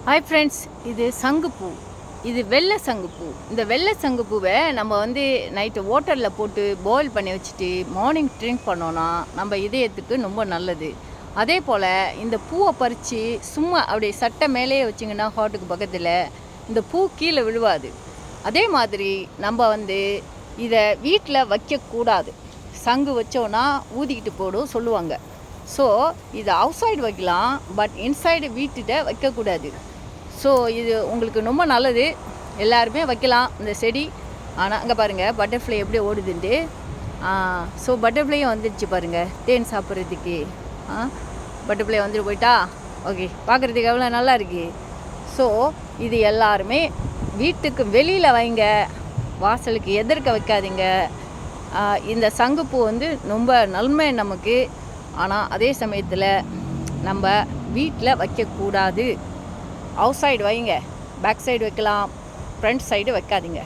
Hi friends, இது சங்குப்பூ. இது வெள்ளை சங்குப்பூ. இந்த வெள்ளை சங்குப்பூவை நம்ம நைட்டு வாட்டரில் போட்டு பாயில் பண்ணி வச்சுட்டு மார்னிங் ட்ரிங்க் பண்ணோன்னா நம்ம இதயத்துக்கு ரொம்ப நல்லது. அதே போல் இந்த பூவை பறித்து சும்மா அப்படியே சட்டை மேலேயே வச்சிங்கன்னா ஹார்ட்டுக்கு பக்கத்தில் இந்த பூ கீழே விழுவாது. அதே மாதிரி நம்ம இதை வீட்டில் வைக்கக்கூடாது. சங்கு வச்சோன்னா ஊதிக்கிட்டு போடும் சொல்லுவாங்க. ஸோ இது அவுட் சைடு வைக்கலாம், பட் இன்சைடு வீட்டுகிட்ட வைக்கக்கூடாது. ஸோ இது உங்களுக்கு ரொம்ப நல்லது, எல்லாருமே வைக்கலாம் இந்த செடி. ஆனால் அங்கே பாருங்கள் பட்டர்ஃப்ளை எப்படி ஓடுதுன்ட்டு. ஸோ பட்டர்ஃப்ளையும் வந்துடுச்சு பாருங்கள் தேன் சாப்பிட்றதுக்கு. பட்டர்ஃப்ளை வந்துட்டு போயிட்டா. ஓகே, பார்க்குறதுக்கு எவ்வளோ நல்லா இருக்கு. ஸோ இது எல்லாருமே வீட்டுக்கு வெளியில் வைங்க, வாசலுக்கு எதிர்க்க வைக்காதீங்க. இந்த சங்குப்பூ ரொம்ப நன்மை நமக்கு. ஆனால் அதே சமயத்தில் நம்ம வீட்டில் வைக்கக்கூடாது. அவுட் சைடு வைங்க, பேக் சைடு வைக்கலாம், ஃப்ரண்ட் சைடு வைக்காதீங்க.